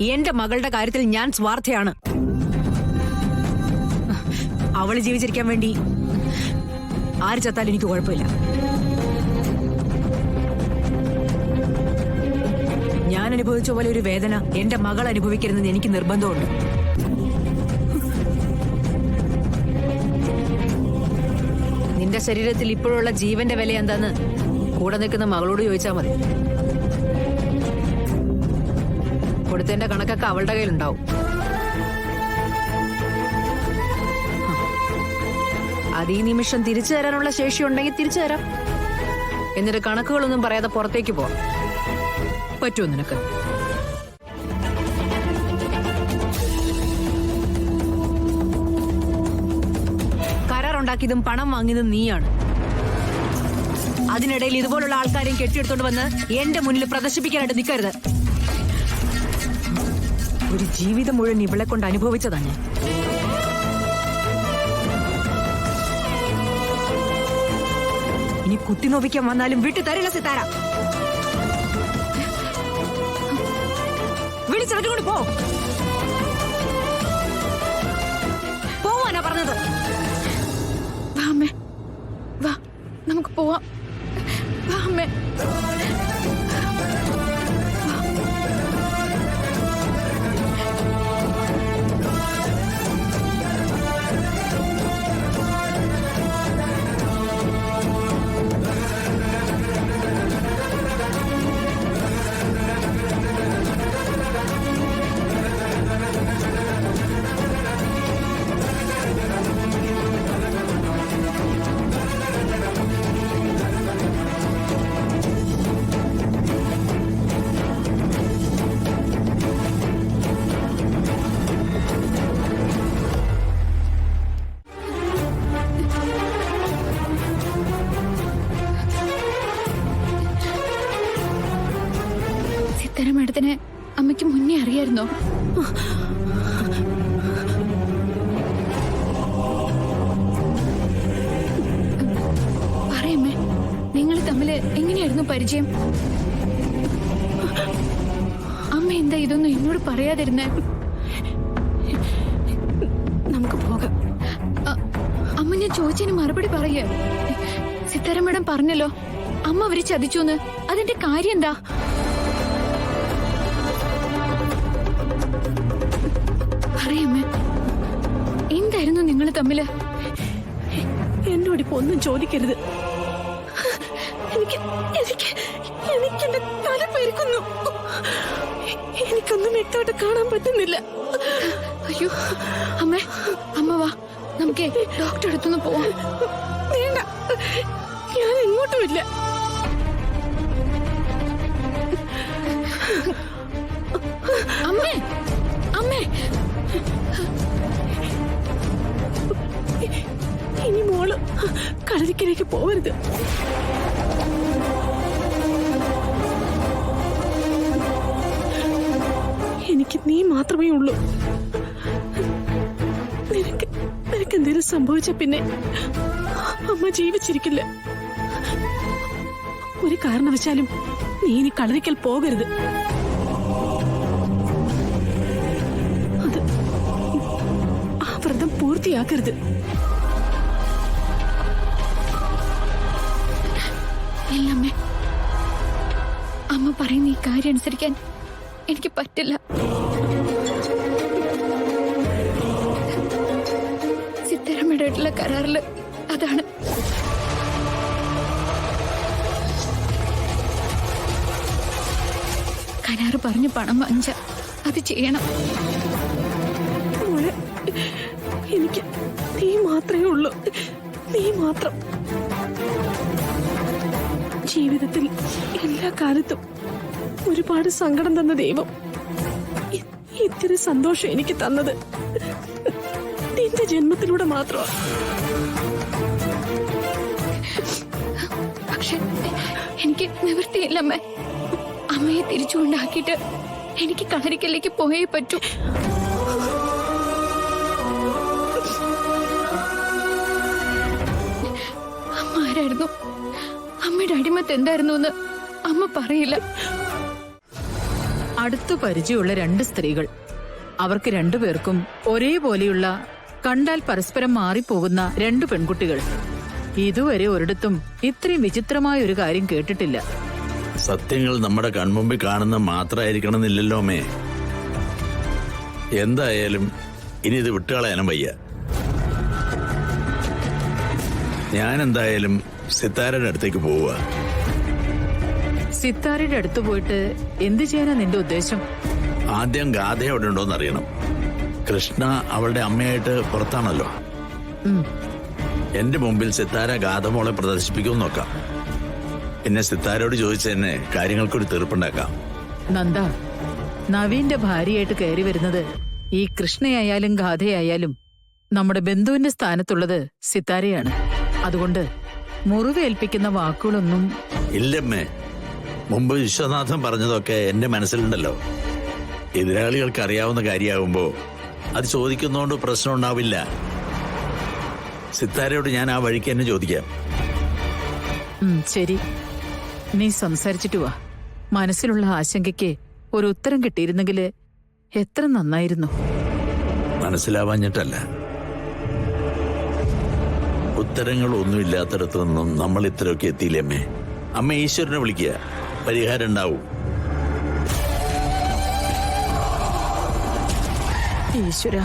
എന്റെ മകളുടെ കാര്യത്തിൽ ഞാൻ സ്വാർത്ഥയാണ്. അവള് ജീവിച്ചിരിക്കാൻ വേണ്ടി ആര് ചത്താലും എനിക്ക് കുഴപ്പമില്ല. ഞാൻ അനുഭവിച്ച പോലെ ഒരു വേദന എന്റെ മകൾ അനുഭവിക്കരുതെന്ന് എനിക്ക് നിർബന്ധമുണ്ട്. നിന്റെ ശരീരത്തിൽ ഇപ്പോഴുള്ള ജീവന്റെ വില എന്താന്ന് കൂടെ നിൽക്കുന്ന മകളോട് ചോദിച്ചാൽ മതി. കൊടുത്തതിന്റെ കണക്കൊക്കെ അവളുടെ കയ്യിലുണ്ടാവും. അത് ഈ നിമിഷം തിരിച്ചു തരാനുള്ള ശേഷി ഉണ്ടെങ്കിൽ തിരിച്ചു തരാം. എന്നിട്ട് കണക്കുകളൊന്നും പറയാതെ പുറത്തേക്ക് പോവാം. പറ്റുമോ നിനക്ക്? കരാറുണ്ടാക്കിയതും പണം വാങ്ങിയതും നീയാണ്. അതിനിടയിൽ ഇതുപോലുള്ള ആൾക്കാരെയും കെട്ടിയെടുത്തോണ്ട് വന്ന് എന്റെ മുന്നിൽ പ്രദർശിപ്പിക്കാനായിട്ട് നിൽക്കരുത്. ഒരു ജീവിതം മുഴുവൻ ഇവളെ കൊണ്ട് അനുഭവിച്ചതാണ്. ഇനി കുത്തിനോവിക്കാൻ വന്നാലും വിട്ടു തരില്ല സിത്താര. വിളിച്ചിറക്കിക്കൊണ്ട് പോവാനാ പറഞ്ഞത്. വാ അമ്മേ, വാ നമുക്ക് പോവാം. വാ അമ്മേ. മേഡത്തിനെ അമ്മയ്ക്ക് മുന്നേ അറിയായിരുന്നോ? പറയമ്മേ, നിങ്ങൾ തമ്മില് എങ്ങനെയായിരുന്നു പരിചയം? അമ്മ എന്താ ഇതൊന്നും എന്നോട് പറയാതിരുന്നേ? നമുക്ക് പോകാം. അമ്മ ഞാൻ ചോദിച്ചതിന് മറുപടി പറയേ. സിത്താര മേഡം പറഞ്ഞല്ലോ അമ്മ അവരെ ചതിച്ചൂന്ന്. അതിന്റെ കാര്യം എന്താ? പറയമ്മേ, എന്തായിരുന്നു നിങ്ങൾ തമ്മില്? എന്നോടിപ്പോ ഒന്നും ചോദിക്കരുത്. എനിക്കെന്റെ തല പെരുക്കുന്നു. എനിക്കൊന്നും വ്യക്തമായിട്ട് കാണാൻ പറ്റുന്നില്ല. അയ്യോ അമ്മേ, അമ്മ വാ, നമുക്ക് ഡോക്ടറെ അടുത്തൊന്ന് പോവാം. വേണ്ട, ഞാൻ എങ്ങോട്ടുമില്ല. അമ്മേ, അമ്മേ, ഇനി മോള് കളരിക്കലേക്ക് പോവരുത്. എനിക്ക് നീ മാത്രമേ ഉള്ളൂ. നിനക്കെന്തേലും സംഭവിച്ച പിന്നെ അമ്മ ജീവിച്ചിരിക്കില്ല. ഒരു കാരണവശാലും നീ ഇനി കളരിക്കൽ പോകരുത്. അത് ആ വ്രതം പൂർത്തിയാക്കരുത്. ഇല്ലമ്മേ, അമ്മ പറയുന്ന ഈ കാര്യം അനുസരിക്കാൻ എനിക്ക് പറ്റില്ല. സിത്താരമ്മയുടെ കരാറില് അതാണ്. കരാറ് പറഞ്ഞു പണം വാങ്ങിച്ച അത് ചെയ്യണം. എനിക്ക് നീ മാത്രമേ ഉള്ളൂ. നീ മാത്രം. ജീവിതത്തിൽ എല്ലാ കാലത്തും ഒരുപാട് സങ്കടം തന്ന ദൈവം ഇത്തിരി സന്തോഷം എനിക്ക് തന്നത് നിന്റെ ജന്മത്തിലൂടെ മാത്രമാണ്. പക്ഷെ എനിക്ക് നിവൃത്തിയില്ലമ്മേ. അമ്മയെ തിരിച്ചുകൊണ്ടാക്കിയിട്ട് എനിക്ക് കളരിക്കലേക്ക് പോയേ പറ്റൂ. അമ്മ ആരായിരുന്നു, അമ്മയുടെ അടിമത്ത് എന്തായിരുന്നു എന്ന് അമ്മ പറയില്ല. അടുത്തു പരിചയമുള്ള 2 സ്ത്രീകൾ. അവർക്ക് 2 പേർക്കും ഒരേപോലെയുള്ള, കണ്ടാൽ പരസ്പരം മാറിപ്പോകുന്ന 2 പെൺകുട്ടികൾ. ഇതുവരെ ഒരിടത്തും ഇത്രയും വിചിത്രമായ ഒരു കാര്യം കേട്ടിട്ടില്ല. സത്യങ്ങൾ നമ്മുടെ കൺമുമ്പിൽ കാണുന്ന മാത്രമായിരിക്കണമെന്നില്ലല്ലോ അമ്മേ. എന്തായാലും ഇനി ഇത് വിട്ടുകളയാനും വയ്യ. ഞാൻ എന്തായാലും സിത്താരയുടെ അടുത്തേക്ക് പോവുക. സിത്താരയുടെ അടുത്ത് പോയിട്ട് എന്ത് ചെയ്യാനാ നിന്റെ ഉദ്ദേശം? ആദ്യം ഗാഥ എവിടെ ഉണ്ടോന്ന് അറിയണം. കൃഷ്ണ അവളുടെ അമ്മയായിട്ട് പുറത്താണല്ലോ. എന്റെ മുമ്പിൽ സിത്താര ഗാഥമോളെ പ്രദർശിപ്പിക്കുമെന്ന് നോക്കാം. പിന്നെ സിത്താരയോട് ചോദിച്ച് തന്നെ കാര്യങ്ങൾക്കൊരു തീർപ്പുണ്ടാക്കാം. നന്ദ, നവീന്റെ ഭാര്യയായിട്ട് കയറി വരുന്നത് ഈ കൃഷ്ണയായാലും ഗാഥയായാലും നമ്മുടെ ബന്ധുവിന്റെ സ്ഥാനത്തുള്ളത് സിത്താരയാണ്. അതുകൊണ്ട് മുറിവേൽപ്പിക്കുന്ന വാക്കുകളൊന്നും. ഇല്ലമ്മേ, മുമ്പ് വിശ്വനാഥൻ പറഞ്ഞതൊക്കെ എന്റെ മനസ്സിലുണ്ടല്ലോ. എതിരാളികൾക്ക് അറിയാവുന്ന കാര്യമാകുമ്പോ അത് ചോദിക്കുന്നോണ്ട് പ്രശ്നം ഉണ്ടാവില്ല. സിത്താരയോട് ഞാൻ ആ വഴിക്ക് തന്നെ ചോദിക്കാം. ശരി, നീ സംസാരിച്ചിട്ട് വാ. മനസ്സിലുള്ള ആശങ്കയ്ക്ക് ഒരു ഉത്തരം കിട്ടിയിരുന്നെങ്കിൽ എത്ര നന്നായിരുന്നു. മനസ്സിലാവാഞ്ഞിട്ടല്ല, ഉത്തരങ്ങളൊന്നുമില്ലാത്തടത്തു നിന്നും നമ്മൾ ഇത്രയൊക്കെ എത്തിയില്ലേ അമ്മേ. അമ്മ ഈശ്വരനെ വിളിക്കുക, പരിഹാരം ഉണ്ടാവും. ഈശ്വര.